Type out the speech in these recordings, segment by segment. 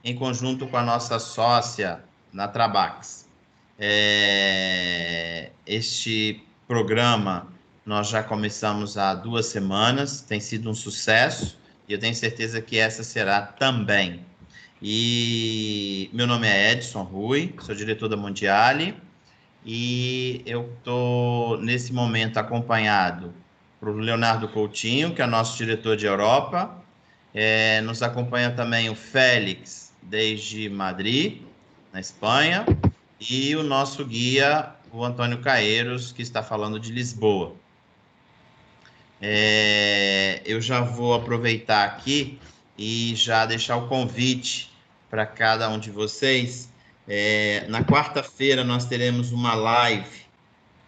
em conjunto com a nossa sócia na Trabax. Este programa nós já começamos há 2 semanas, tem sido um sucesso e eu tenho certeza que essa será também. E meu nome é Edson Rui, sou diretor da Mondiale e eu estou nesse momento acompanhado por Leonardo Coutinho, que é nosso diretor de Europa. Nos acompanha também o Félix, desde Madrid, na Espanha, e o nosso guia, o Antônio Caeiros, que está falando de Lisboa. Eu já vou aproveitar aqui e já deixar o convite para cada um de vocês. Na quarta-feira nós teremos uma live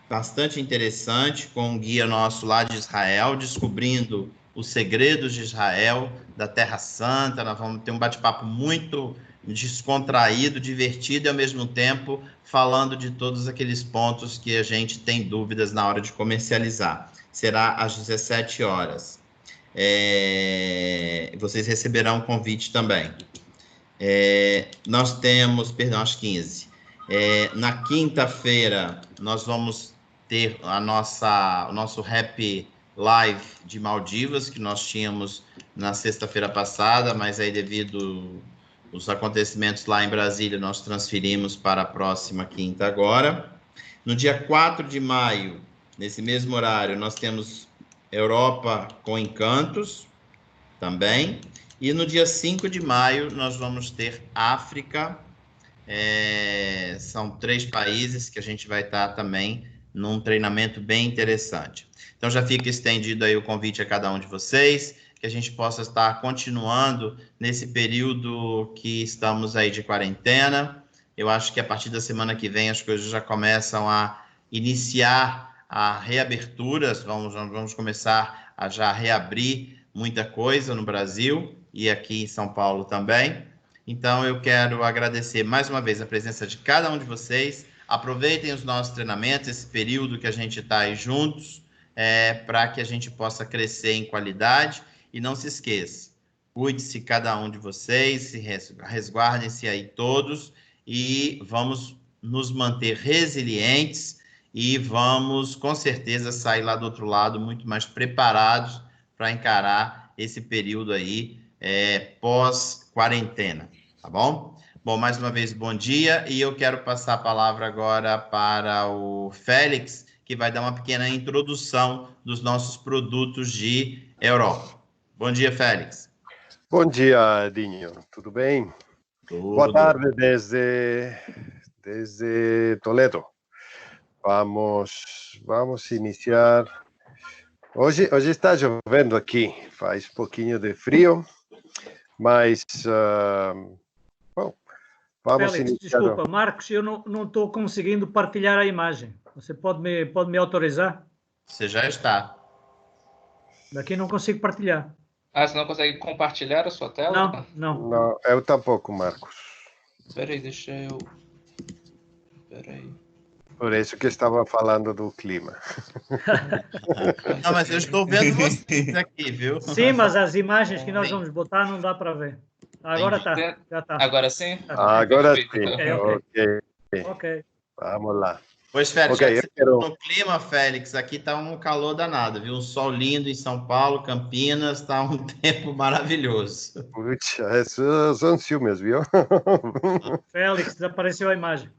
bastante interessante com um guia nosso lá de Israel, descobrindo os segredos de Israel, da Terra Santa. Nós vamos ter um bate-papo muito descontraído, divertido e, ao mesmo tempo, falando de todos aqueles pontos que a gente tem dúvidas na hora de comercializar. Será às 17 horas. Vocês receberão um convite também. Nós temos, perdão, às 15. Na quinta-feira, nós vamos ter o nosso Happy Live de Maldivas, que nós tínhamos na sexta-feira passada, mas aí devido os acontecimentos lá em Brasília, nós transferimos para a próxima quinta agora. No dia 4 de maio, nesse mesmo horário, nós temos Europa com Encantos também. E no dia 5 de maio, nós vamos ter África. São 3 países que a gente vai estar também num treinamento bem interessante. Então, já fica estendido aí o convite a cada um de vocês, que a gente possa estar continuando nesse período que estamos aí de quarentena. Eu acho que a partir da semana que vem as coisas já começam a iniciar a reabertura, vamos começar a já reabrir muita coisa no Brasil e aqui em São Paulo também. Então, eu quero agradecer mais uma vez a presença de cada um de vocês. Aproveitem os nossos treinamentos, esse período que a gente está aí juntos, para que a gente possa crescer em qualidade. E não se esqueça, cuide-se cada um de vocês, resguardem-se aí todos e vamos nos manter resilientes e vamos, com certeza, sair lá do outro lado muito mais preparados para encarar esse período aí pós-quarentena. Tá bom? Bom, mais uma vez, bom dia. E eu quero passar a palavra agora para o Félix, que vai dar uma pequena introdução dos nossos produtos de Europa. Bom dia, Félix. Bom dia, Dinho. Tudo bem? Tudo. Boa tarde desde Toledo. Vamos iniciar. Hoje está chovendo aqui, faz pouquinho de frio, mas bom, vamos Félix, iniciar. Desculpa, Marcos, eu não estou conseguindo partilhar a imagem. Você pode me autorizar? Você já está. Daqui não consigo partilhar. Você não consegue compartilhar a sua tela? Não. Eu tampouco, Marcos. Peraí, deixa eu... Peraí. Por isso que estava falando do clima. Não, mas eu estou vendo vocês aqui, viu? Sim, mas as imagens que nós vamos botar não dá para ver. Agora está, já está. Agora sim? Agora sim. Ok. Vamos lá. Pois, Félix, no clima, Félix, aqui está um calor danado, viu? Um sol lindo em São Paulo, Campinas, está um tempo maravilhoso. Puxa, esses são ciúmes, viu? Félix, desapareceu a imagem.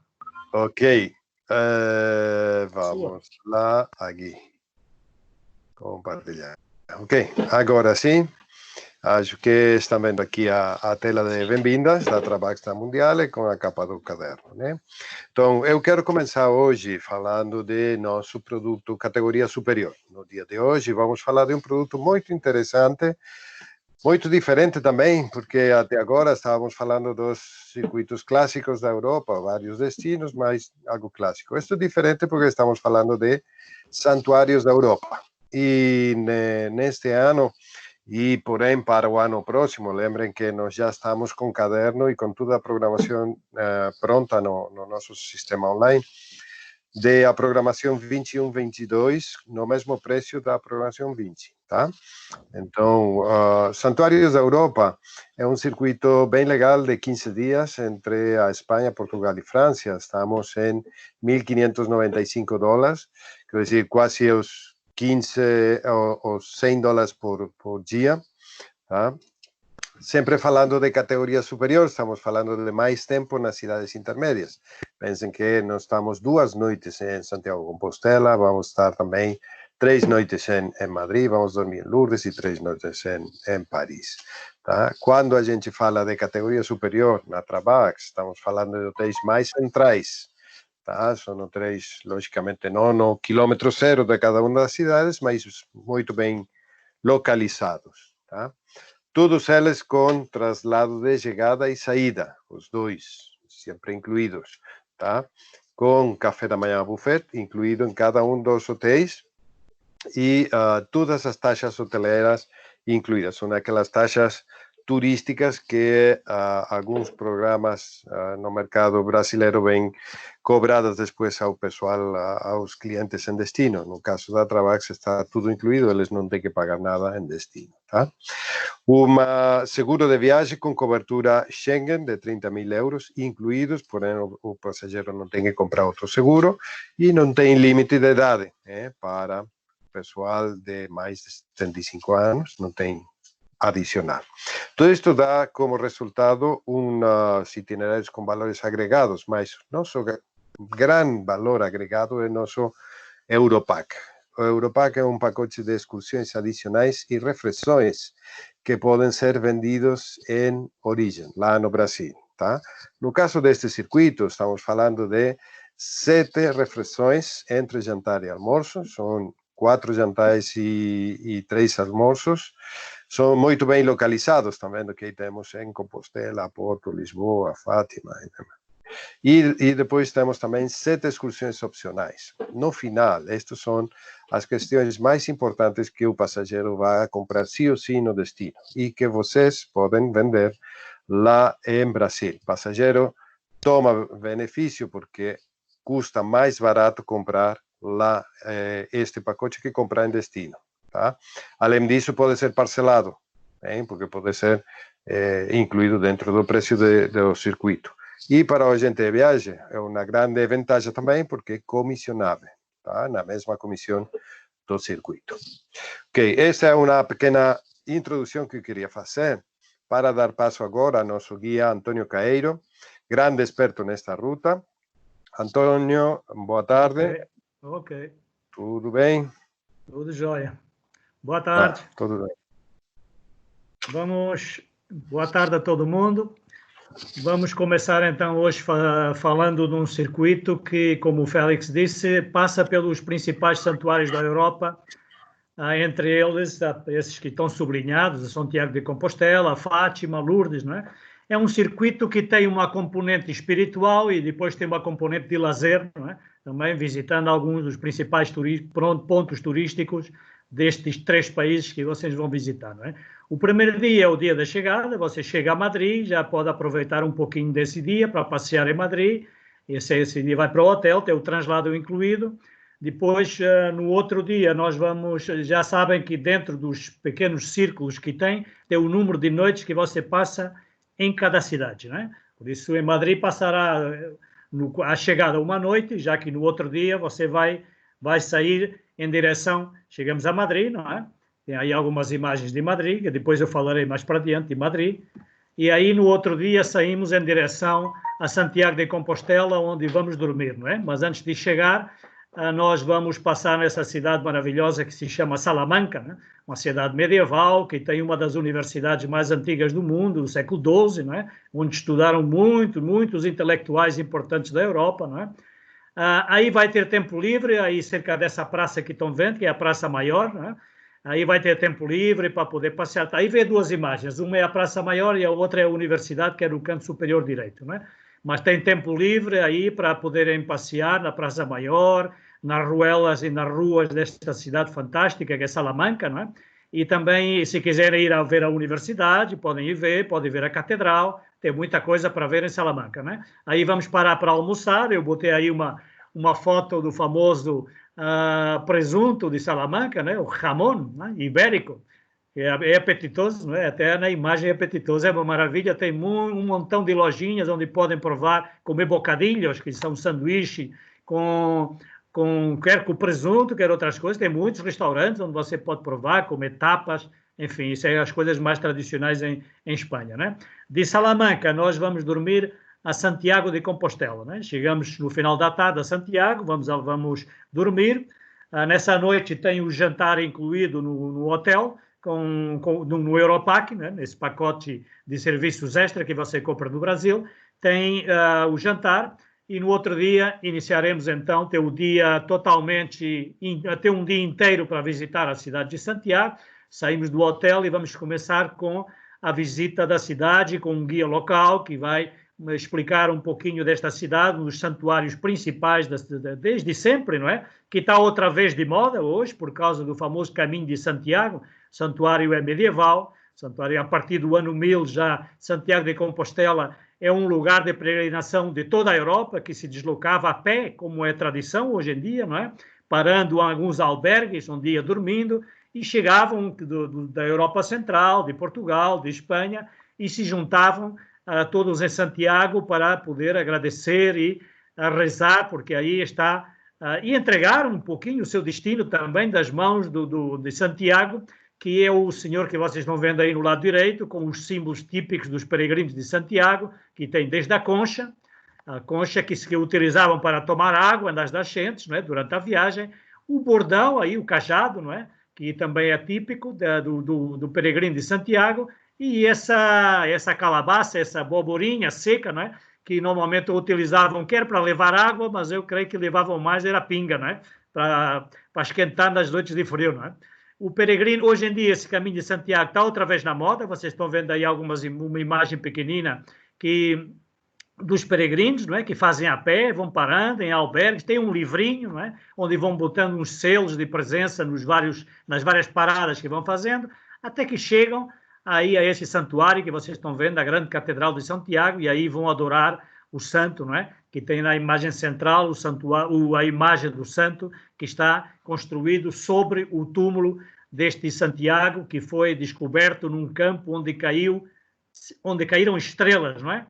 Ok. Vamos lá, aqui. Compartilhar. Ok, agora sim. Acho que estão vendo aqui a tela de bem-vindas da Trabax da Mondiale com a capa do caderno, né? Então, eu quero começar hoje falando de nosso produto categoria superior. No dia de hoje, vamos falar de um produto muito interessante, muito diferente também, porque até agora estávamos falando dos circuitos clássicos da Europa, vários destinos, mas algo clássico. Isto é diferente porque estamos falando de santuários da Europa. E neste ano, e porém para o ano próximo, lembrem que nós já estamos com caderno e com toda a programação pronta no nosso sistema online, da programação 21-22 no mesmo preço da programação 20, tá? Então, Santuários da Europa é um circuito bem legal de 15 dias entre a Espanha, Portugal e França. Estamos em $1.595, quer dizer, quase os 15 ou $100 por dia, tá? Sempre falando de categoria superior, estamos falando de mais tempo nas cidades intermédias. Pensem que nós estamos 2 noites em Santiago de Compostela, vamos estar também 3 noites em Madrid, vamos dormir em Lourdes e 3 noites em Paris. Tá? Quando a gente fala de categoria superior na Travax, estamos falando de hotéis mais centrais. Tá? São hotéis, logicamente, não no quilômetro zero de cada uma das cidades, mas muito bem localizados. Tá? Todos eles com traslado de chegada e saída, os dois, sempre incluídos, tá? Com café da manhã buffet, incluído em cada um dos hotéis, e todas as taxas hoteleiras incluídas. São aquelas taxas turísticas que alguns programas no mercado brasileiro vêm cobradas depois ao pessoal, aos clientes em destino. No caso da Travax está tudo incluído, eles não têm que pagar nada em destino, tá? Seguro de viagem com cobertura Schengen de 30.000 euros incluídos, porém o passageiro não tem que comprar outro seguro e não tem limite de idade, para pessoal de mais de 75 anos, não tem adicional. Todo isto dá como resultado uns itinerários com valores agregados, mas nosso gran valor agregado é nosso Europack. O Europack é um pacote de excursões adicionais e refeições que podem ser vendidos em origem, lá no Brasil. Tá? No caso deste circuito, estamos falando de 7 refeições entre jantar e almoço, são 4 jantares e 3 almoços, são muito bem localizados, estão vendo que temos em Compostela, Porto, Lisboa, Fátima e demais. E depois temos também 7 excursões opcionais. No final, estas são as questões mais importantes que o passageiro vai comprar sim ou sim no destino e que vocês podem vender lá em Brasil. O passageiro toma benefício porque custa mais barato comprar lá este pacote que comprar em destino. Tá? Além disso, pode ser parcelado, porque pode ser incluído dentro do preço do circuito. E para o agente de viagem é uma grande vantagem também, porque é comissionável, tá? Na mesma comissão do circuito. Ok, essa é uma pequena introdução que eu queria fazer para dar passo agora ao nosso guia Antônio Caeiro, grande experto nesta ruta. Antônio, boa tarde. Ok. Tudo bem? Tudo jóia. Boa tarde. Tudo bem. Boa tarde a todo mundo. Vamos começar então hoje falando de um circuito que, como o Félix disse, passa pelos principais santuários da Europa, entre eles esses que estão sublinhados, Santiago de Compostela, Fátima, Lourdes, não é? É um circuito que tem uma componente espiritual e depois tem uma componente de lazer, não é? Também visitando alguns dos principais pontos turísticos destes 3 países que vocês vão visitar, não é? O primeiro dia é o dia da chegada, você chega a Madrid, já pode aproveitar um pouquinho desse dia para passear em Madrid, esse dia vai para o hotel, tem o translado incluído. Depois, no outro dia, nós vamos, já sabem que dentro dos pequenos círculos que tem o número de noites que você passa em cada cidade, não é? Por isso, em Madrid passará a chegada uma noite, já que no outro dia você vai sair em direção, chegamos a Madrid, não é? Tem aí algumas imagens de Madrid, que depois eu falarei mais para diante de Madrid. E aí, no outro dia, saímos em direção a Santiago de Compostela, onde vamos dormir, não é? Mas antes de chegar, nós vamos passar nessa cidade maravilhosa que se chama Salamanca, né? Uma cidade medieval que tem uma das universidades mais antigas do mundo, do século XII, não é? Onde estudaram muitos intelectuais importantes da Europa, não é? Aí vai ter tempo livre, aí cerca dessa praça que estão vendo, que é a Praça Maior, não é? Aí vai ter tempo livre para poder passear. Aí vê 2 imagens, uma é a Praça Maior e a outra é a Universidade, que é no canto superior direito, não é? Mas tem tempo livre aí para poderem passear na Praça Maior, nas ruelas e nas ruas desta cidade fantástica que é Salamanca, não é? E também, se quiserem ir a ver a universidade, podem ver a catedral, tem muita coisa para ver em Salamanca, não é? Aí vamos parar para almoçar, eu botei aí uma foto do famoso presunto de Salamanca, né? O jamón, né? Ibérico. É apetitoso, não é? Até na imagem é apetitoso, é uma maravilha. Tem um montão de lojinhas onde podem provar, comer bocadilhos, que são sanduíche quer com presunto, quer outras coisas. Tem muitos restaurantes onde você pode provar, comer tapas, enfim, isso é as coisas mais tradicionais em Espanha, né? De Salamanca, nós vamos dormir a Santiago de Compostela, né? Chegamos no final da tarde a Santiago, vamos dormir. Nessa noite tem o jantar incluído no hotel, no Europack, né? Nesse pacote de serviços extra que você compra no Brasil, tem o jantar, e no outro dia iniciaremos então ter o dia ter um dia inteiro para visitar a cidade de Santiago. Saímos do hotel e vamos começar com a visita da cidade, com um guia local que vai explicar um pouquinho desta cidade, os santuários principais desde sempre, não é? Que está outra vez de moda hoje, por causa do famoso Caminho de Santiago. Santuário é medieval, santuário a partir do ano 1000 já, Santiago de Compostela é um lugar de peregrinação de toda a Europa, que se deslocava a pé, como é tradição hoje em dia, não é? Parando em alguns albergues, um dia dormindo, e chegavam da Europa Central, de Portugal, de Espanha, e se juntavam todos em Santiago para poder agradecer e rezar, porque aí está, e entregar um pouquinho o seu destino também das mãos de Santiago, que é o senhor que vocês estão vendo aí no lado direito, com os símbolos típicos dos peregrinos de Santiago, que tem desde a concha que utilizavam para tomar água nas nascentes, não é? Durante a viagem, o bordão, aí, o cajado, não é? Que também é típico do peregrino de Santiago, e essa calabaça, essa boborinha seca, não é? Que normalmente utilizavam quer para levar água, mas eu creio que levavam mais era pinga, não é? Para esquentar nas noites de frio, não é? O peregrino, hoje em dia, esse Caminho de Santiago está outra vez na moda. Vocês estão vendo aí uma imagem pequenina dos peregrinos, não é? Que fazem a pé, vão parando em albergues, tem um livrinho, não é? Onde vão botando uns selos de presença nas várias paradas que vão fazendo, até que chegam aí a esse santuário que vocês estão vendo, a grande Catedral de Santiago, e aí vão adorar o santo, não é? Que tem na imagem central a imagem do santo que está construído sobre o túmulo deste Santiago, que foi descoberto num campo onde caíram estrelas, não é?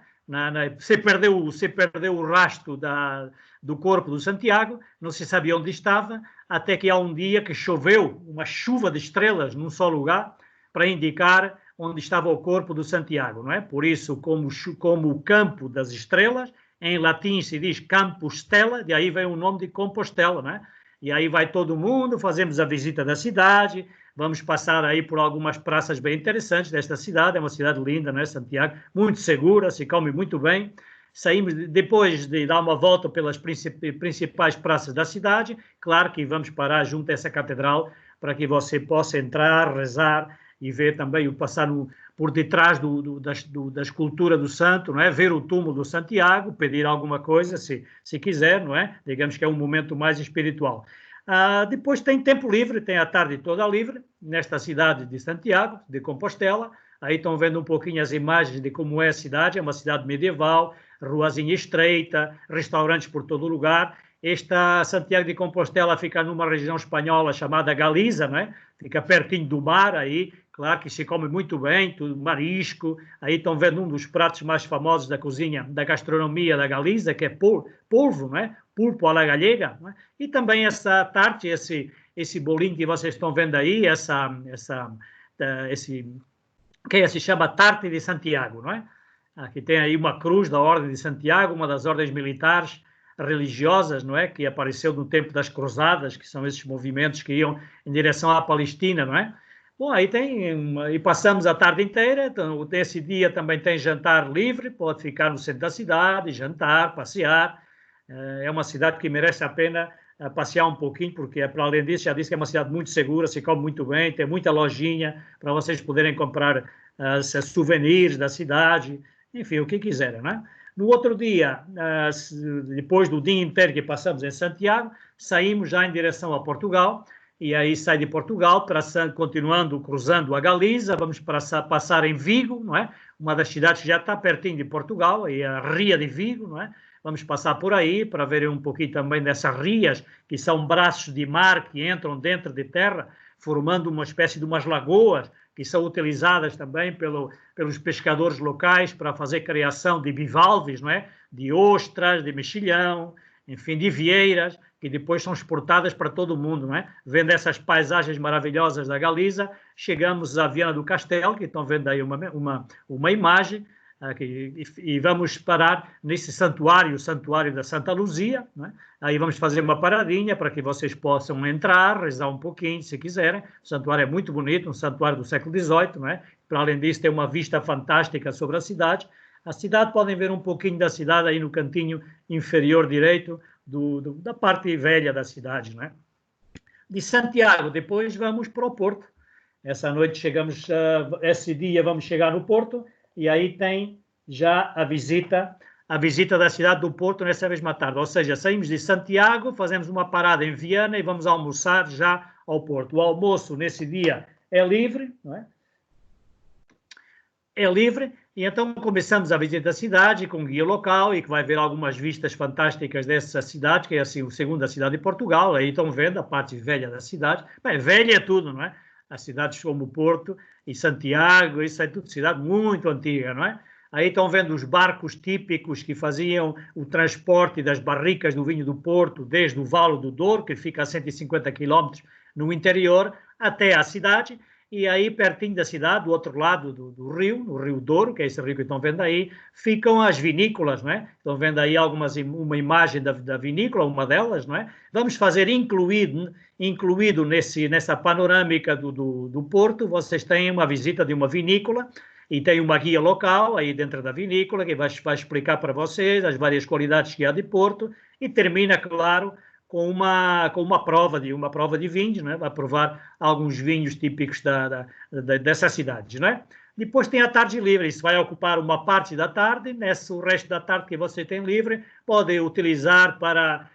Se perdeu o rastro do corpo do Santiago, não se sabia onde estava, até que há um dia que choveu uma chuva de estrelas num só lugar para indicar onde estava o corpo do Santiago, não é? Por isso, como o campo das estrelas, em latim se diz Campus Stella, de aí vem o nome de Compostela, não é? E aí vai todo mundo, fazemos a visita da cidade, vamos passar aí por algumas praças bem interessantes desta cidade, é uma cidade linda, não é? Santiago, muito segura, se come muito bem. Saímos, depois de dar uma volta pelas principais praças da cidade, claro que vamos parar junto a essa catedral para que você possa entrar, rezar e ver também passar por detrás da escultura do santo, não é? Ver o túmulo do Santiago, pedir alguma coisa, se quiser, não é? Digamos que é um momento mais espiritual. Depois tem tempo livre, tem a tarde toda livre, nesta cidade de Santiago, de Compostela. Aí estão vendo um pouquinho as imagens de como é a cidade, é uma cidade medieval, ruazinha estreita, restaurantes por todo lugar. Esta Santiago de Compostela fica numa região espanhola chamada Galiza, não é? Fica pertinho do mar aí, claro que se come muito bem, tudo marisco. Aí estão vendo um dos pratos mais famosos da cozinha, da gastronomia da Galiza, que é polvo, não é? Pulpo à la gallega, não é? E também essa tarte, esse bolinho que vocês estão vendo aí, que se chama tarte de Santiago, não é? Aqui tem aí uma cruz da Ordem de Santiago, uma das ordens militares religiosas, não é? Que apareceu no tempo das cruzadas, que são esses movimentos que iam em direção à Palestina, não é? Bom, aí e passamos a tarde inteira, então esse dia também tem jantar livre, pode ficar no centro da cidade, jantar, passear. É uma cidade que merece a pena passear um pouquinho, porque para além disso, já disse que é uma cidade muito segura, se come muito bem, tem muita lojinha para vocês poderem comprar souvenirs da cidade, enfim, o que quiserem, não é? No outro dia, depois do dia inteiro que passamos em Santiago, saímos já em direção a Portugal, e aí sai de Portugal, continuando, cruzando a Galiza, vamos passar em Vigo, não é? Uma das cidades que já está pertinho de Portugal, aí a Ria de Vigo, não é? Vamos passar por aí para verem um pouquinho também dessas rias, que são braços de mar que entram dentro de terra, formando uma espécie de umas lagoas, que são utilizadas também pelos pescadores locais para fazer criação de bivalves, não é? De ostras, de mexilhão, enfim, de vieiras, que depois são exportadas para todo o mundo, não é? Vendo essas paisagens maravilhosas da Galiza, chegamos a Viana do Castelo, que estão vendo aí uma imagem, aqui, e vamos parar nesse santuário, o Santuário da Santa Luzia, não é? Aí vamos fazer uma paradinha para que vocês possam entrar, rezar um pouquinho, se quiserem. O santuário é muito bonito, um santuário do século XVIII, não é? Para além disso, tem uma vista fantástica sobre a cidade. A cidade, podem ver um pouquinho da cidade aí no cantinho inferior direito da parte velha da cidade, não é? De Santiago, depois vamos para o Porto. Essa noite chegamos, esse dia vamos chegar no Porto, e aí tem já a visita da cidade do Porto nessa mesma tarde. Ou seja, saímos de Santiago, fazemos uma parada em Viana e vamos almoçar já ao Porto. O almoço nesse dia é livre, não é? É livre, e então começamos a visita da cidade com um guia local e que vai ver algumas vistas fantásticas dessa cidade, que é assim, a segunda cidade de Portugal. Aí estão vendo a parte velha da cidade. Bem, velha é tudo, não é? As cidades como Porto e Santiago, isso é tudo cidade muito antiga, não é? Aí estão vendo os barcos típicos que faziam o transporte das barricas do vinho do Porto, desde o Valo do Douro, que fica a 150 km no interior, até a cidade. E aí, pertinho da cidade, do outro lado do rio, no Rio Douro, que é esse rio que estão vendo aí, ficam as vinícolas, não é? Estão vendo aí uma imagem da vinícola, uma delas, não é? Vamos fazer incluído nessa panorâmica do Porto, vocês têm uma visita de uma vinícola e tem uma guia local aí dentro da vinícola que vai explicar para vocês as várias qualidades que há de Porto e termina, claro, com uma prova de vinhos, né? Vai provar alguns vinhos típicos dessas cidades, né? Depois tem a tarde livre, isso vai ocupar uma parte da tarde, o resto da tarde que você tem livre, pode utilizar para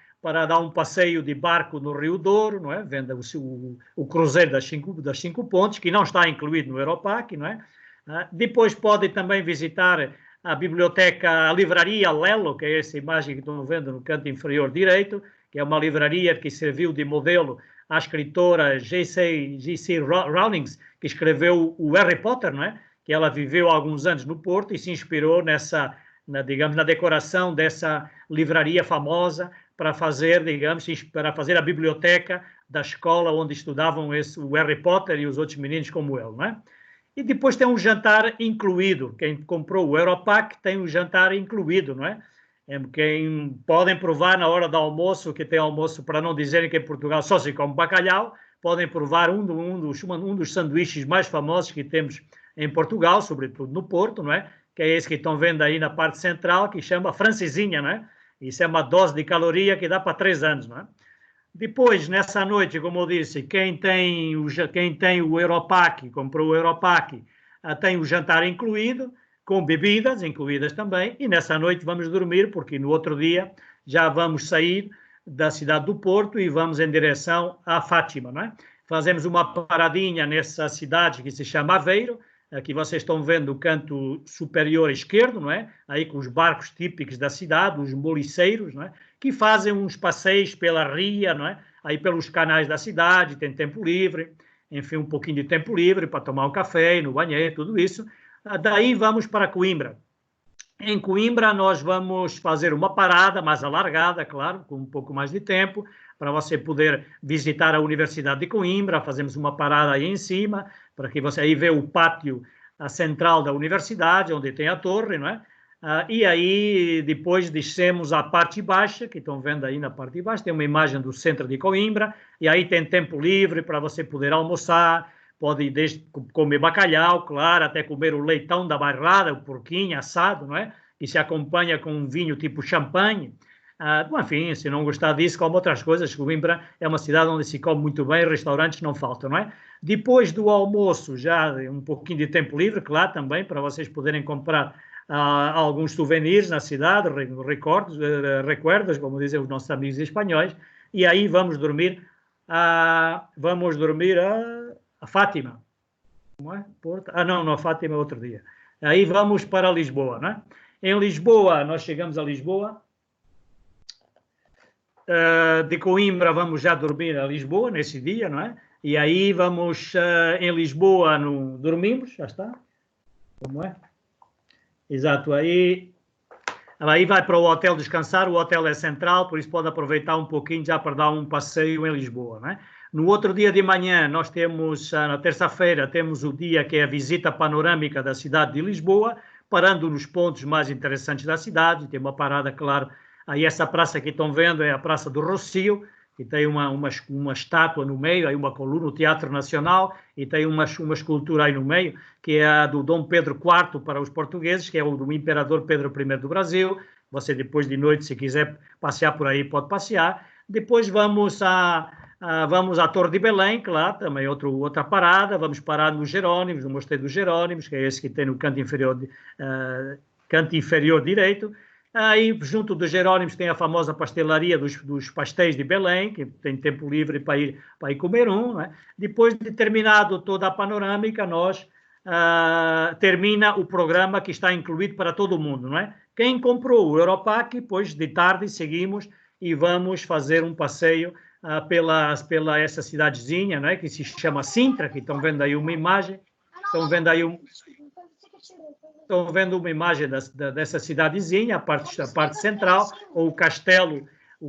dar um passeio de barco no Rio Douro, não é? Vendo o cruzeiro das cinco pontes, que não está incluído no Europac, não é? Depois pode também visitar a biblioteca, a livraria Lelo, que é essa imagem que estão vendo no canto inferior direito, que é uma livraria que serviu de modelo à escritora J.C. Rowling, que escreveu o Harry Potter, não é? Que ela viveu há alguns anos no Porto e se inspirou na decoração dessa livraria famosa para fazer a biblioteca da escola onde estudavam o Harry Potter e os outros meninos como ele, não é? E depois tem um jantar incluído. Quem comprou o Europac tem um jantar incluído, não é? Quem podem provar na hora do almoço, que tem almoço, para não dizerem que em Portugal só se come bacalhau, podem provar um dos sanduíches mais famosos que temos em Portugal, sobretudo no Porto, não é? Que é esse que estão vendo aí na parte central, que chama francesinha, não é? Isso é uma dose de caloria que dá para 3 anos, não é? Depois, nessa noite, como eu disse, quem tem o Europac, comprou o Europac, tem o jantar incluído, com bebidas incluídas também, e nessa noite vamos dormir, porque no outro dia já vamos sair da cidade do Porto e vamos em direção à Fátima, não é? Fazemos uma paradinha nessa cidade que se chama Aveiro, aqui vocês estão vendo o canto superior esquerdo, não é? Aí com os barcos típicos da cidade, os moliceiros, não é? Que fazem uns passeios pela ria, não é? Aí pelos canais da cidade, tem tempo livre, enfim, um pouquinho de tempo livre para tomar um café, no banheiro, tudo isso. Daí vamos para Coimbra. Em Coimbra nós vamos fazer uma parada mais alargada, claro, com um pouco mais de tempo, para você poder visitar a Universidade de Coimbra. Fazemos uma parada aí em cima, para que você aí vê o pátio central da universidade, onde tem a torre, não é? E aí depois descemos à parte baixa, que estão vendo aí na parte de baixo, tem uma imagem do centro de Coimbra, e aí tem tempo livre para você poder almoçar, pode desde comer bacalhau, claro, até comer o leitão da bairrada, o porquinho assado, não é? Que se acompanha com um vinho tipo champanhe. Enfim, se não gostar disso, come outras coisas. Coimbra é uma cidade onde se come muito bem, restaurantes não faltam, não é? Depois do almoço, já um pouquinho de tempo livre, claro, também, para vocês poderem comprar alguns souvenirs na cidade, recuerdos, como dizem os nossos amigos espanhóis, e aí vamos dormir a Fátima, não é? Porto? Não, a Fátima é outro dia. Aí vamos para Lisboa, não é? Em Lisboa, nós chegamos a Lisboa, de Coimbra vamos já dormir a Lisboa nesse dia, não é? E aí vamos em Lisboa, dormimos, já está. Como é? Exato, aí vai para o hotel descansar, o hotel é central, por isso pode aproveitar um pouquinho já para dar um passeio em Lisboa, não é? No outro dia de manhã, nós temos, na terça-feira, temos o dia que é a visita panorâmica da cidade de Lisboa, parando nos pontos mais interessantes da cidade. Tem uma parada, claro, aí essa praça que estão vendo é a Praça do Rossio, que tem uma estátua no meio, aí uma coluna, o Teatro Nacional, e tem uma escultura aí no meio, que é a do Dom Pedro IV para os portugueses, que é o do Imperador Pedro I do Brasil. Você depois de noite, se quiser passear por aí, pode passear. Depois vamos à Torre de Belém, claro, também outra parada. Vamos parar no Jerónimos, no Mosteiro dos Jerónimos, que é esse que tem no canto inferior direito. Aí, junto dos Jerónimos, tem a famosa pastelaria dos pastéis de Belém, que tem tempo livre para ir comer um, né? Depois de terminado toda a panorâmica, nós termina o programa que está incluído para todo mundo, não é? Quem comprou o Europack, depois de tarde seguimos e vamos fazer um passeio pela essa cidadezinha, não é? Que se chama Sintra, que estão vendo aí uma imagem, estão vendo aí uma imagem dessa cidadezinha, a parte central, ou o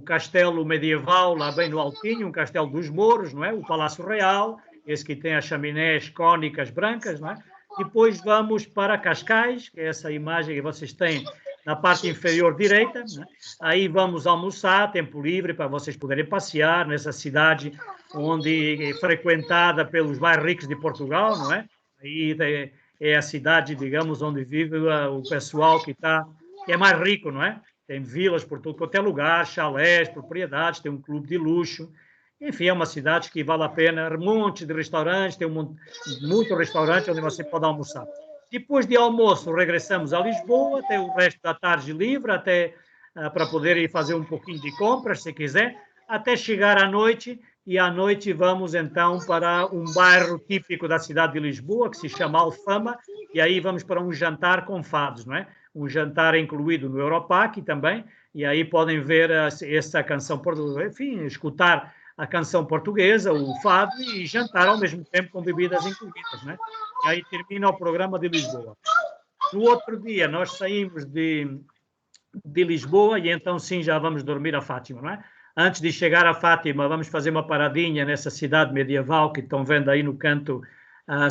castelo medieval lá bem no altinho, um castelo dos Mouros, não é? O Palácio Real, esse que tem as chaminés cônicas brancas, não é? Depois vamos para Cascais, que é essa imagem que vocês têm na parte inferior direita, né? Aí vamos almoçar, tempo livre, para vocês poderem passear nessa cidade onde é frequentada pelos mais ricos de Portugal, não é? Aí é a cidade, digamos, onde vive o pessoal que é mais rico, não é? Tem vilas por todo quanto é lugar, chalés, propriedades, tem um clube de luxo. Enfim, é uma cidade que vale a pena, um monte de restaurantes, tem muito restaurante onde você pode almoçar. Depois de almoço, regressamos a Lisboa, tem o resto da tarde livre, até para poder ir fazer um pouquinho de compras, se quiser, até chegar à noite. E à noite vamos, então, para um bairro típico da cidade de Lisboa, que se chama Alfama, e aí vamos para um jantar com fados, não é? Um jantar incluído no Europack também, e aí podem ver essa canção portuguesa, enfim, escutar a canção portuguesa, o fado, e jantar ao mesmo tempo com bebidas incluídas, né? E aí termina o programa de Lisboa. No outro dia, nós saímos de Lisboa e então, sim, já vamos dormir a Fátima, não é? Antes de chegar a Fátima, vamos fazer uma paradinha nessa cidade medieval que estão vendo aí no canto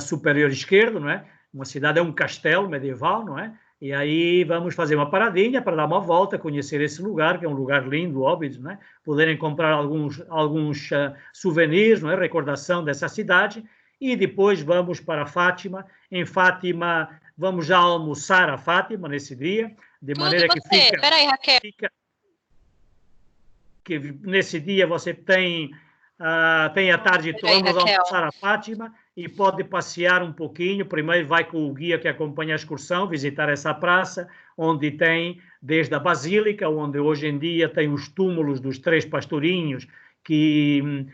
superior esquerdo, não é? Uma cidade, é um castelo medieval, não é? E aí vamos fazer uma paradinha para dar uma volta, conhecer esse lugar, que é um lugar lindo, óbvio, não é? Poderem comprar alguns souvenirs, não é? Recordação dessa cidade. E depois vamos para Fátima. Em Fátima, vamos já almoçar a Fátima nesse dia, de maneira que fica... Peraí, Raquel. Que nesse dia você tem a tarde toda, vamos almoçar a Fátima e pode passear um pouquinho. Primeiro vai com o guia que acompanha a excursão, visitar essa praça, onde tem desde a Basílica, onde hoje em dia tem os túmulos dos 3 pastorinhos que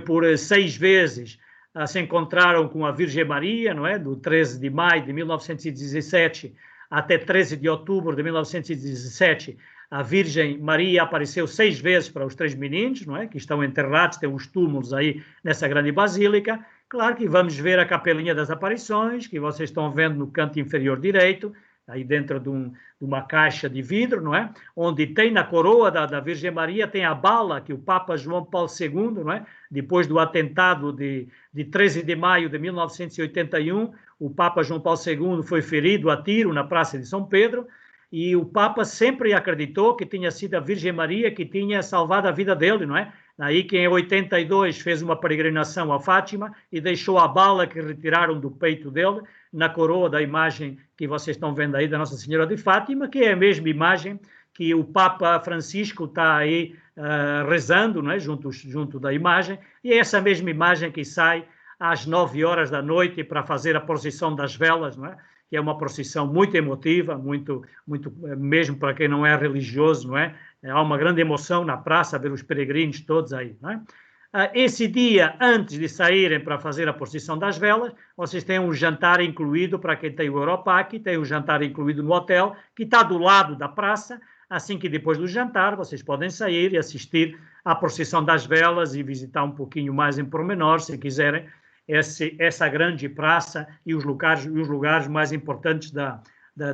por 6 vezes se encontraram com a Virgem Maria, não é? Do 13 de maio de 1917 até 13 de outubro de 1917, a Virgem Maria apareceu 6 vezes para os 3 meninos, não é? Que estão enterrados, tem os túmulos aí nessa grande basílica. Claro que vamos ver a Capelinha das Aparições, que vocês estão vendo no canto inferior direito, aí dentro de uma caixa de vidro, não é? Onde tem na coroa da Virgem Maria, tem a bala que o Papa João Paulo II, não é? Depois do atentado de 13 de maio de 1981, o Papa João Paulo II foi ferido a tiro na Praça de São Pedro, e o Papa sempre acreditou que tinha sido a Virgem Maria que tinha salvado a vida dele, não é? Aí que em 82 fez uma peregrinação a Fátima e deixou a bala que retiraram do peito dele na coroa da imagem que vocês estão vendo aí da Nossa Senhora de Fátima, que é a mesma imagem que o Papa Francisco está aí rezando, não é? junto da imagem, e é essa mesma imagem que sai às 9 horas da noite para fazer a procissão das velas, não é? Que é uma procissão muito emotiva, muito, mesmo para quem não é religioso, não é? Há uma grande emoção na praça, ver os peregrinos todos aí, não é? Esse dia, antes de saírem para fazer a procissão das velas, vocês têm um jantar incluído para quem tem o Europack, tem um jantar incluído no hotel, que está do lado da praça, assim que depois do jantar vocês podem sair e assistir à procissão das velas e visitar um pouquinho mais em pormenor, se quiserem, essa grande praça e os lugares mais importantes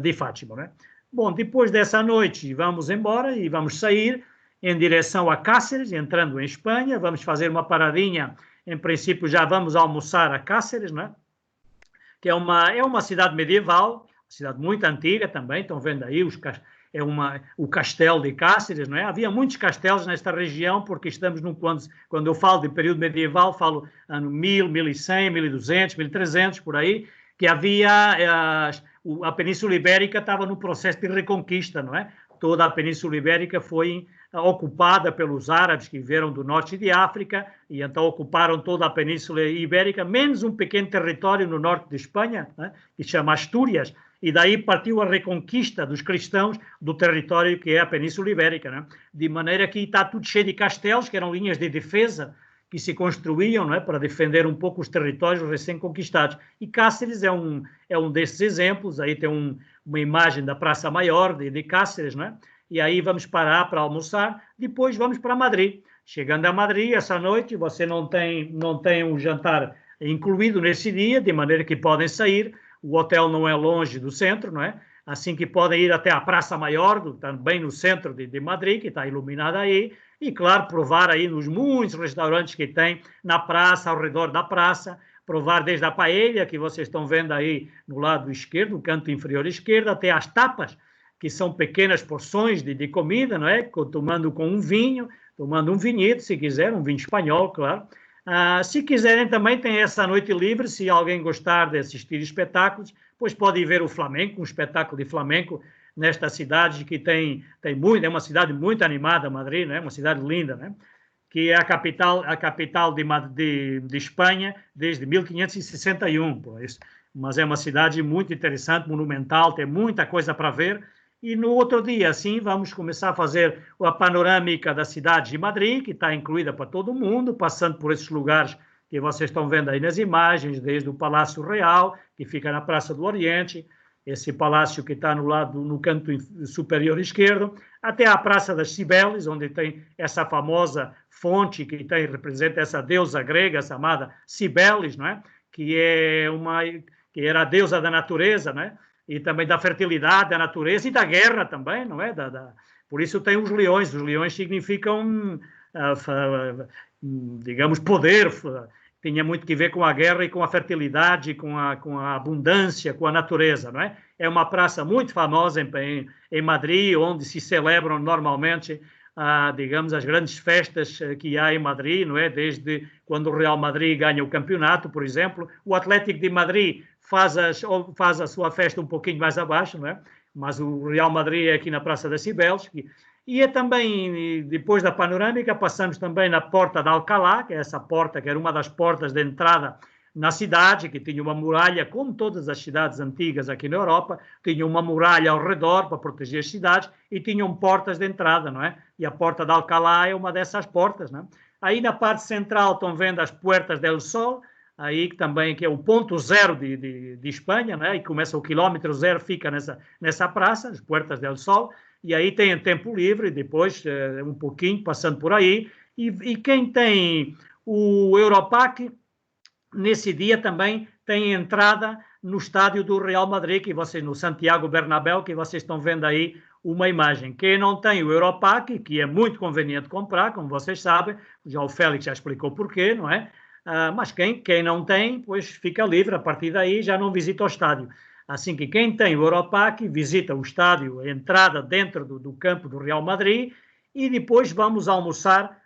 de Fátima, né? Bom, depois dessa noite vamos embora e vamos sair em direção a Cáceres, entrando em Espanha, vamos fazer uma paradinha, em princípio já vamos almoçar a Cáceres, né? Que é uma cidade medieval, cidade muito antiga também, estão vendo aí o castelo de Cáceres, não é? Havia muitos castelos nesta região, porque estamos quando eu falo de período medieval, falo ano 1000, 1100, 1200, 1300, por aí, que havia, a Península Ibérica estava no processo de reconquista, não é? Toda a Península Ibérica foi ocupada pelos árabes que vieram do norte de África e então ocuparam toda a Península Ibérica, menos um pequeno território no norte de Espanha, né, que se chama Astúrias, e daí partiu a reconquista dos cristãos do território que é a Península Ibérica, né? De maneira que está tudo cheio de castelos, que eram linhas de defesa que se construíam, né, para defender um pouco os territórios recém-conquistados. E Cáceres é um desses exemplos. Aí tem uma imagem da Praça Maior de Cáceres, né? E aí vamos parar para almoçar, depois vamos para Madrid. Chegando a Madrid, essa noite, você não tem um jantar incluído nesse dia, de maneira que podem sair, o hotel não é longe do centro, não é? Assim que podem ir até a Praça Maior, também no centro de Madrid, que está iluminada aí, e, claro, provar aí nos muitos restaurantes que tem na praça, ao redor da praça, provar desde a paella, que vocês estão vendo aí no lado esquerdo, no canto inferior esquerdo, até as tapas, que são pequenas porções de comida, não é? Tomando com um vinho, tomando um vinhito, se quiser, um vinho espanhol, claro. Se quiserem também, tem essa noite livre, se alguém gostar de assistir espetáculos, pois pode ir ver o flamenco, um espetáculo de flamenco nesta cidade que tem muito, é uma cidade muito animada, Madrid, né? Uma cidade linda, né? Que é a capital de Espanha desde 1561, por isso. Mas é uma cidade muito interessante, monumental, tem muita coisa para ver. E no outro dia, assim, vamos começar a fazer a panorâmica da cidade de Madrid, que está incluída para todo mundo, passando por esses lugares que vocês estão vendo aí nas imagens, desde o Palácio Real, que fica na Praça do Oriente, esse palácio que está no canto superior esquerdo, até a Praça das Cibeles, onde tem essa famosa fonte que representa essa deusa grega chamada Cibeles, não é? Que era a deusa da natureza, né? E também da fertilidade, da natureza e da guerra também, não é? Por isso tem os leões. Os leões significam, digamos, poder. Tinha muito que ver com a guerra e com a fertilidade, com a abundância, com a natureza, não é? É uma praça muito famosa em Madrid, onde se celebram normalmente, digamos, as grandes festas que há em Madrid, não é? Desde quando o Real Madrid ganha o campeonato, por exemplo. O Atlético de Madrid faz a sua festa um pouquinho mais abaixo, não é? Mas o Real Madrid é aqui na Praça das Cibeles. E é também, depois da panorâmica, passamos também na Porta de Alcalá, que é essa porta, que era uma das portas de entrada na cidade, que tinha uma muralha, como todas as cidades antigas aqui na Europa, tinha uma muralha ao redor para proteger as cidades e tinham portas de entrada, não é? E a Porta de Alcalá é uma dessas portas, não é? Aí na parte central estão vendo as Puertas del Sol, aí também que é o ponto zero de Espanha, né? E começa o quilômetro zero, fica nessa praça, as Puertas del Sol, e aí tem tempo livre, depois um pouquinho, passando por aí, e quem tem o Europac, nesse dia também tem entrada no estádio do Real Madrid, que vocês, no Santiago Bernabéu, que vocês estão vendo aí uma imagem. Quem não tem o Europac, que é muito conveniente comprar, como vocês sabem, já o Félix já explicou porquê, não é? Mas quem não tem, pois fica livre, a partir daí já não visita o estádio. Assim que quem tem o Europac visita o estádio, a entrada dentro do campo do Real Madrid, e depois vamos almoçar,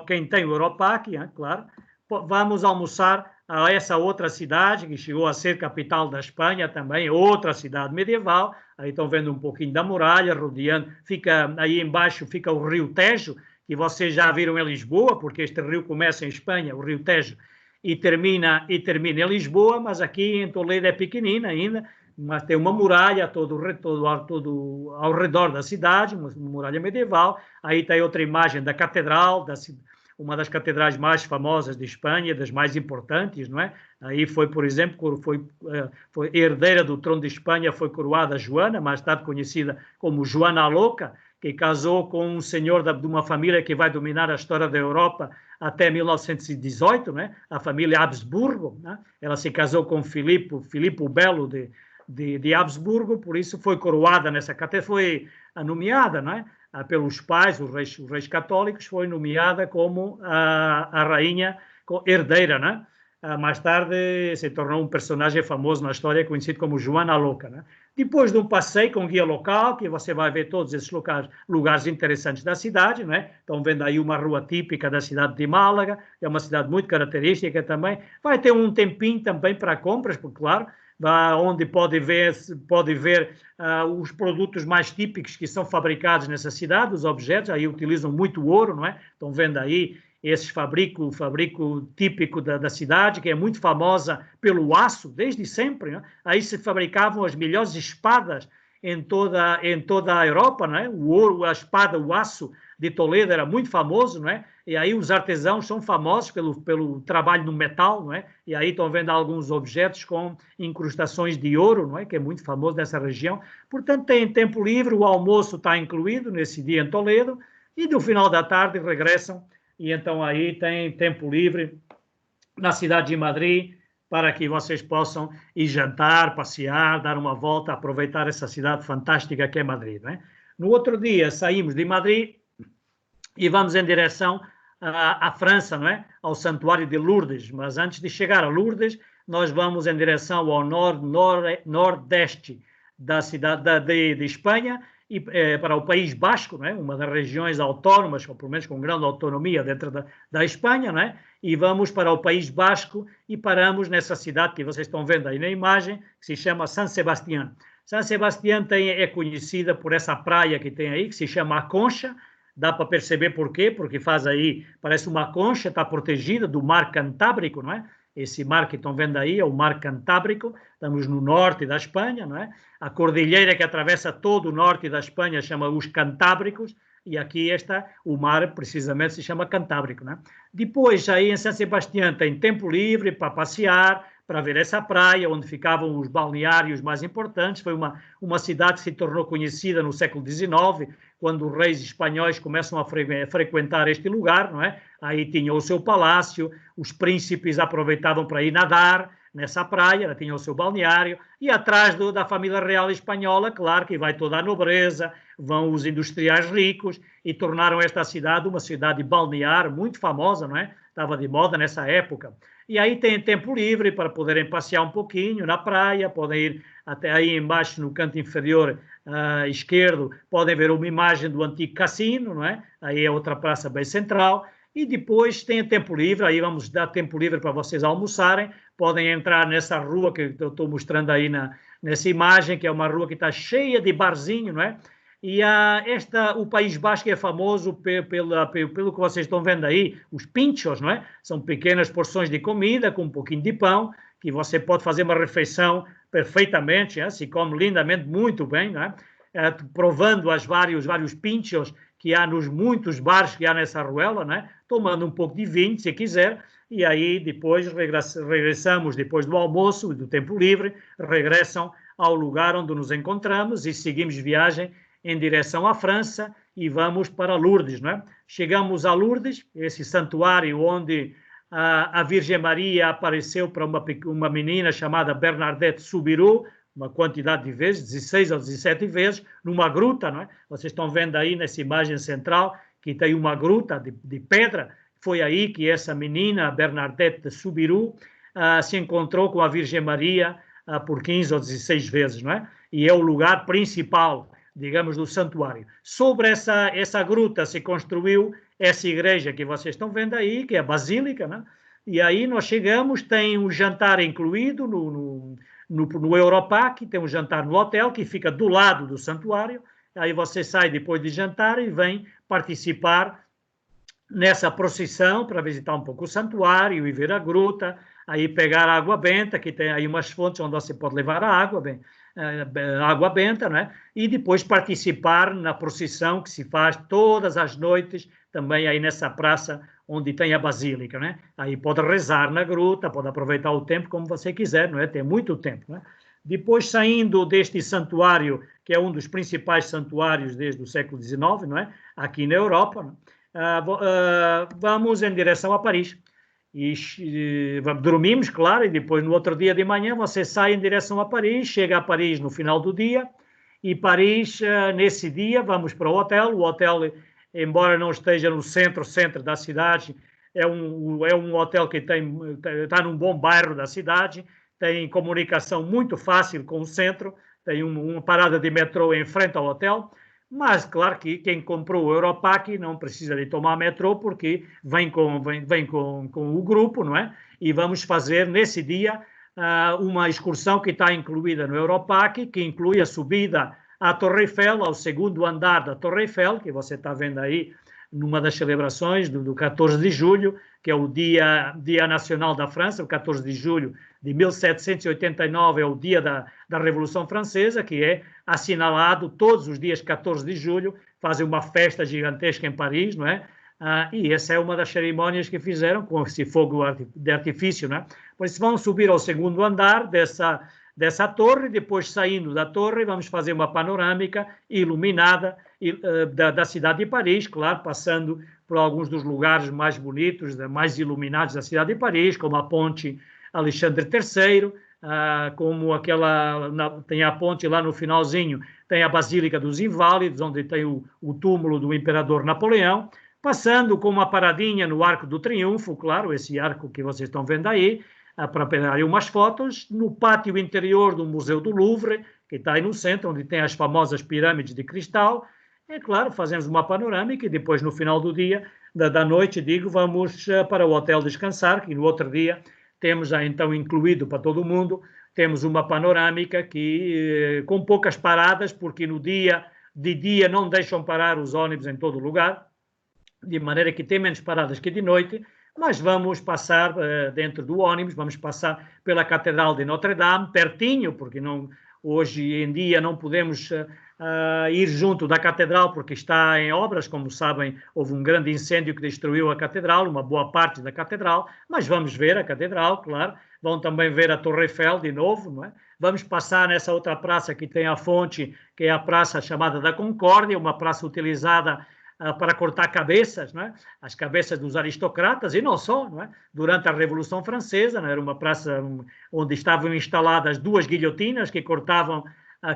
quem tem o Europac, claro, vamos almoçar a essa outra cidade, que chegou a ser capital da Espanha também, outra cidade medieval. Aí estão vendo um pouquinho da muralha, rodeando, aí embaixo fica o Rio Tejo, que vocês já viram em Lisboa, porque este rio começa em Espanha, o Rio Tejo, e termina em Lisboa, mas aqui em Toledo é pequenina ainda, mas tem uma muralha todo ao redor da cidade, uma muralha medieval. Aí tem outra imagem da catedral, uma das catedrais mais famosas de Espanha, das mais importantes, não é? Aí foi, por exemplo, foi herdeira do trono de Espanha, foi coroada Joana, mais tarde conhecida como Joana a Louca, que casou com um senhor de uma família que vai dominar a história da Europa até 1918, né? A família Habsburgo, né? Ela se casou com Filipe o Belo de Habsburgo, por isso foi coroada nessa categoria, foi nomeada, né? Pelos pais, os reis católicos, foi nomeada como a rainha herdeira, né? Mais tarde se tornou um personagem famoso na história, conhecido como Joana Louca, né? Depois de um passeio com guia local, que você vai ver todos esses lugares interessantes da cidade, né? Estão vendo aí uma rua típica da cidade de Málaga, é uma cidade muito característica também. Vai ter um tempinho também para compras, porque, claro, onde pode ver os produtos mais típicos que são fabricados nessa cidade, os objetos, aí utilizam muito ouro, não é? Estão vendo aí esse fabrico típico da cidade, que é muito famosa pelo aço, desde sempre, né? Aí se fabricavam as melhores espadas em toda a Europa, não é? O ouro, a espada, o aço de Toledo era muito famoso, não é? E aí os artesãos são famosos pelo trabalho no metal, não é? E aí estão vendo alguns objetos com incrustações de ouro, não é? Que é muito famoso nessa região. Portanto, tem tempo livre, o almoço está incluído nesse dia em Toledo, e no final da tarde regressam, e então aí tem tempo livre na cidade de Madrid para que vocês possam ir jantar, passear, dar uma volta, aproveitar essa cidade fantástica que é Madrid, não é? No outro dia saímos de Madrid e vamos em direção à França, não é? Ao Santuário de Lourdes, mas antes de chegar a Lourdes, nós vamos em direção ao nordeste da cidade de Espanha, e para o País Basco, não é? Uma das regiões autónomas, ou pelo menos com grande autonomia dentro da Espanha, não é? E vamos para o País Basco e paramos nessa cidade que vocês estão vendo aí na imagem, que se chama San Sebastián. San Sebastián é conhecida por essa praia que tem aí, que se chama A Concha. Dá para perceber por quê, porque faz aí, parece uma concha, está protegida do mar Cantábrico, não é? Esse mar que estão vendo aí é o mar Cantábrico, estamos no norte da Espanha, não é? A cordilheira que atravessa todo o norte da Espanha chama os Cantábricos, e aqui o mar precisamente se chama Cantábrico, não é? Depois, aí em San Sebastián tem tempo livre para passear, para ver essa praia, onde ficavam os balneários mais importantes. Foi uma cidade que se tornou conhecida no século XIX, quando os reis espanhóis começam a frequentar este lugar, não é? Aí tinha o seu palácio, os príncipes aproveitavam para ir nadar nessa praia, tinha o seu balneário, e atrás da família real espanhola, claro que vai toda a nobreza, vão os industriais ricos, e tornaram esta cidade uma cidade balnear muito famosa, não é? Estava de moda nessa época. E aí tem tempo livre para poderem passear um pouquinho na praia, podem ir até aí embaixo no canto inferior esquerdo, podem ver uma imagem do antigo cassino, não é? Aí é outra praça bem central. E depois tem tempo livre, aí vamos dar tempo livre para vocês almoçarem, podem entrar nessa rua que eu estou mostrando aí nessa imagem, que é uma rua que está cheia de barzinho, não é? E o País Basco é famoso pelo que vocês estão vendo aí, os pinchos, não é? São pequenas porções de comida com um pouquinho de pão, que você pode fazer uma refeição perfeitamente, se come lindamente, muito bem, não é? Provando os vários pinchos que há nos muitos bares que há nessa ruela, não é? Tomando um pouco de vinho, se quiser, e aí depois regressamos, depois do almoço, do tempo livre, regressam ao lugar onde nos encontramos e seguimos viagem em direção à França e vamos para Lourdes, não é? Chegamos a Lourdes, esse santuário onde a Virgem Maria apareceu para uma menina chamada Bernadette Soubirous, uma quantidade de vezes, 16 ou 17 vezes, numa gruta, não é? Vocês estão vendo aí nessa imagem central que tem uma gruta de pedra. Foi aí que essa menina, Bernadette Soubirous, se encontrou com a Virgem Maria por 15 ou 16 vezes, não é? E é o lugar principal, digamos, do santuário. Sobre essa gruta se construiu essa igreja que vocês estão vendo aí, que é a Basílica, né? E aí nós chegamos, tem um jantar incluído no Europac, tem um jantar no hotel que fica do lado do santuário, aí você sai depois de jantar e vem participar nessa procissão para visitar um pouco o santuário e ver a gruta, aí pegar a água benta, que tem aí umas fontes onde você pode levar a água benta, né? E depois participar na procissão que se faz todas as noites, também aí nessa praça onde tem a Basílica, né? Aí pode rezar na gruta, pode aproveitar o tempo como você quiser, não é? Tem muito tempo, né? Depois, saindo deste santuário, que é um dos principais santuários desde o século XIX, não é? Aqui na Europa, vamos em direção a Paris. E dormimos, claro, e depois no outro dia de manhã você sai em direção a Paris, chega a Paris no final do dia, e Paris, nesse dia, vamos para o hotel. O hotel, embora não esteja no centro da cidade, é um hotel que está num bom bairro da cidade, tem comunicação muito fácil com o centro, tem uma parada de metrô em frente ao hotel, mas claro que quem comprou o Europack não precisa de tomar metrô, porque vem com o grupo, não é? E vamos fazer nesse dia uma excursão que está incluída no Europack, que inclui a subida à Torre Eiffel, ao segundo andar da Torre Eiffel, que você está vendo aí numa das celebrações do 14 de julho, que é o Dia Nacional da França. O 14 de julho de 1789 é o dia da Revolução Francesa, que é assinalado todos os dias 14 de julho, fazem uma festa gigantesca em Paris, não é? E essa é uma das cerimônias que fizeram com esse fogo de artifício, não é? Pois vão subir ao segundo andar dessa torre, depois saindo da torre vamos fazer uma panorâmica iluminada da cidade de Paris, claro, passando por alguns dos lugares mais bonitos, mais iluminados da cidade de Paris, como a ponte Alexandre III, como tem a ponte lá no finalzinho, tem a Basílica dos Inválidos, onde tem o túmulo do Imperador Napoleão, passando com uma paradinha no Arco do Triunfo, claro, esse arco que vocês estão vendo aí, para pegar umas fotos, no pátio interior do Museu do Louvre, que está aí no centro, onde tem as famosas pirâmides de cristal. É claro, fazemos uma panorâmica e depois, no final do dia, da noite, vamos para o hotel descansar, que no outro dia temos já então incluído para todo mundo, temos uma panorâmica com poucas paradas, porque de dia não deixam parar os ônibus em todo lugar, de maneira que tem menos paradas que de noite, mas vamos passar dentro do ônibus, vamos passar pela Catedral de Notre-Dame, pertinho, porque hoje em dia não podemos ir junto da Catedral, porque está em obras, como sabem, houve um grande incêndio que destruiu a Catedral, uma boa parte da Catedral, mas vamos ver a Catedral, claro, vão também ver a Torre Eiffel de novo, não é? Vamos passar nessa outra praça que tem a fonte, que é a praça chamada da Concórdia, uma praça utilizada para cortar cabeças, não é? As cabeças dos aristocratas, e não só, não é? Durante a Revolução Francesa, não é? Era uma praça onde estavam instaladas duas guilhotinas que cortavam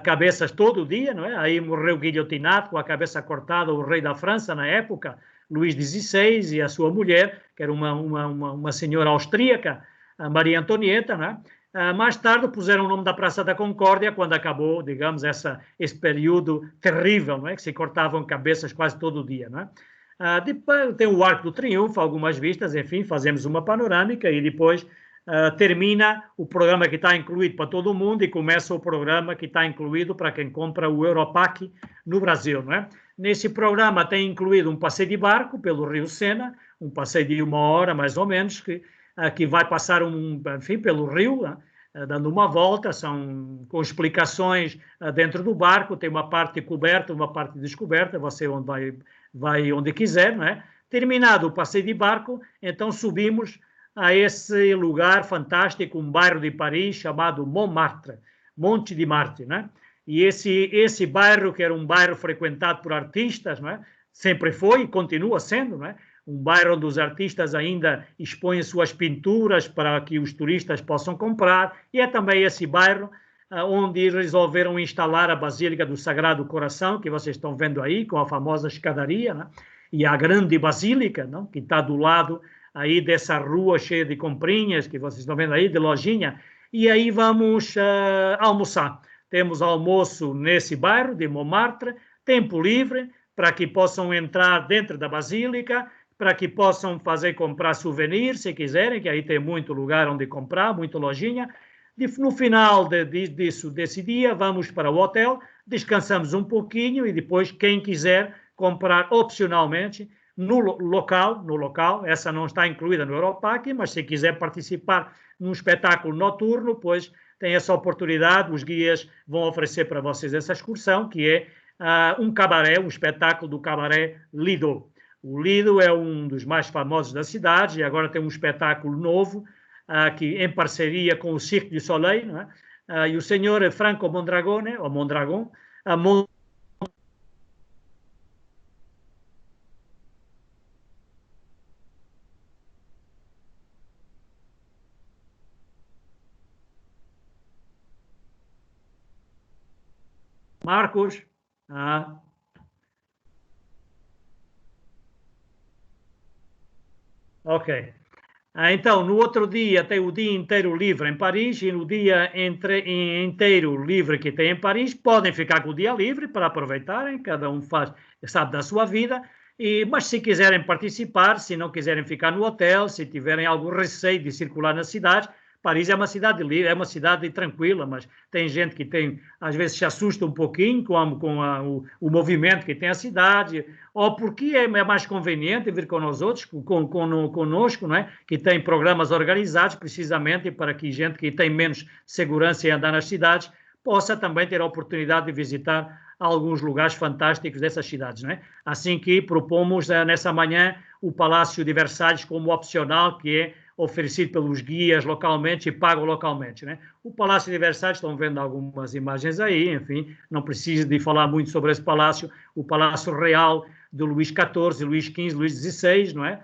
cabeças todo dia, não é? Aí morreu guilhotinado, com a cabeça cortada, o rei da França na época, Luís XVI, e a sua mulher, que era uma senhora austríaca, a Maria Antonieta, não é? Mais tarde puseram o nome da Praça da Concórdia, quando acabou, digamos, esse período terrível, não é? Que se cortavam cabeças quase todo dia, não é? Depois tem o Arco do Triunfo, algumas vistas, enfim, fazemos uma panorâmica e depois termina o programa que está incluído para todo mundo e começa o programa que está incluído para quem compra o Europack no Brasil, não é? Nesse programa tem incluído um passeio de barco pelo Rio Sena, um passeio de 1 hora, mais ou menos, que vai passar, enfim, pelo rio, dando uma volta, com explicações dentro do barco, tem uma parte coberta, uma parte descoberta, você vai onde quiser, não é? Terminado o passeio de barco, então subimos a esse lugar fantástico, um bairro de Paris chamado Montmartre, Monte de Marte, né? E esse bairro, que era um bairro frequentado por artistas, não é? Sempre foi e continua sendo, não é? Um bairro onde os artistas ainda expõem suas pinturas para que os turistas possam comprar, e é também esse bairro onde resolveram instalar a Basílica do Sagrado Coração, que vocês estão vendo aí, com a famosa escadaria, né? E a grande Basílica, não? Que está do lado aí dessa rua cheia de comprinhas, que vocês estão vendo aí, de lojinha, e aí vamos almoçar. Temos almoço nesse bairro de Montmartre, tempo livre, para que possam entrar dentro da Basílica, para que possam comprar souvenirs, se quiserem, que aí tem muito lugar onde comprar, muita lojinha. No final desse dia, vamos para o hotel, descansamos um pouquinho e depois, quem quiser comprar opcionalmente, no local, essa não está incluída no Europack, mas se quiser participar num espetáculo noturno, pois tem essa oportunidade, os guias vão oferecer para vocês essa excursão, que é um cabaré, um espetáculo do cabaré Lido. O Lido é um dos mais famosos da cidade e agora tem um espetáculo novo, que, em parceria com o Cirque du Soleil, não é? e o senhor Franco Mondragone, ou Mondragon, Marcos. Ok. Então, no outro dia tem o dia inteiro livre em Paris e no dia inteiro livre que tem em Paris, podem ficar com o dia livre para aproveitarem, cada um sabe da sua vida, mas se quiserem participar, se não quiserem ficar no hotel, se tiverem algum receio de circular na cidade, Paris é uma cidade livre, é uma cidade tranquila, mas tem gente que às vezes se assusta um pouquinho com o movimento que tem a cidade, ou porque é mais conveniente vir com nós outros, conosco, não é? Que tem programas organizados precisamente para que gente que tem menos segurança em andar nas cidades possa também ter a oportunidade de visitar alguns lugares fantásticos dessas cidades, não é? Assim que propomos nessa manhã o Palácio de Versalhes como opcional, que é oferecido pelos guias localmente e pago localmente, né? O Palácio de Versalhes, estão vendo algumas imagens aí, enfim, não preciso de falar muito sobre esse palácio, o Palácio Real de Luís XIV, Luís XV, Luís XVI, não é?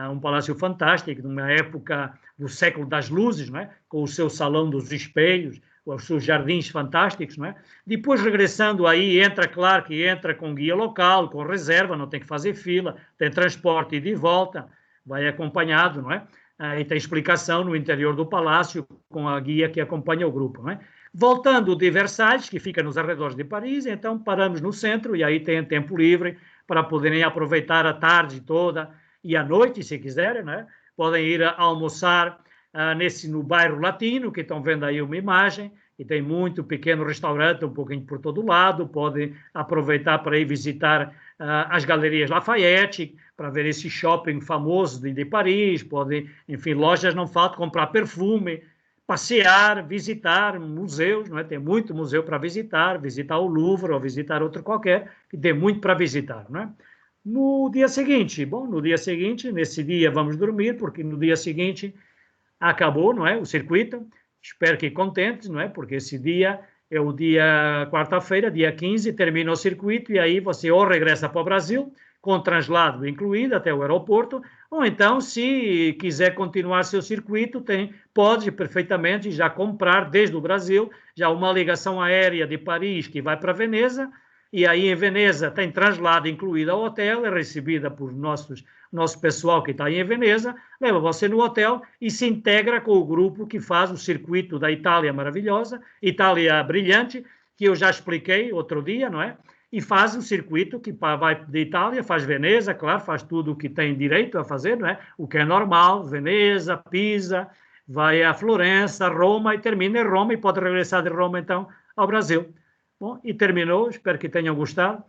Um palácio fantástico, numa época do século das luzes, não é? Com o seu salão dos espelhos, os seus jardins fantásticos, não é? Depois, regressando aí, claro que entra com guia local, com reserva, não tem que fazer fila, tem transporte ida e volta, vai acompanhado, não é? E tem explicação no interior do palácio com a guia que acompanha o grupo, não é? Voltando de Versalhes, que fica nos arredores de Paris, então paramos no centro e aí tem tempo livre para poderem aproveitar a tarde toda e a noite, se quiserem, né? Podem ir almoçar no bairro Latino, que estão vendo aí uma imagem, e tem muito pequeno restaurante, um pouquinho por todo lado, podem aproveitar para ir visitar as galerias Lafayette, para ver esse shopping famoso de Paris, podem, enfim, lojas não faltam, comprar perfume, passear, visitar museus, não é? Tem muito museu para visitar o Louvre ou visitar outro qualquer, que tem muito para visitar, não é? No dia seguinte, nesse dia vamos dormir, porque no dia seguinte acabou, não é? O circuito, espero que contentes, não é? Porque esse dia é o dia quarta-feira, dia 15, termina o circuito e aí você ou regressa para o Brasil, com translado incluído até o aeroporto, ou então, se quiser continuar seu circuito, pode perfeitamente já comprar desde o Brasil já uma ligação aérea de Paris que vai para Veneza, e aí em Veneza tem translado incluído ao hotel, é recebida por nosso pessoal que está aí em Veneza, leva você no hotel e se integra com o grupo que faz o circuito da Itália maravilhosa, Itália brilhante, que eu já expliquei outro dia, não é? E faz o circuito que vai de Itália, faz Veneza, claro, faz tudo o que tem direito a fazer, não é? O que é normal, Veneza, Pisa, vai a Florença, Roma e termina em Roma e pode regressar de Roma, então, ao Brasil. Bom, e terminou, espero que tenham gostado.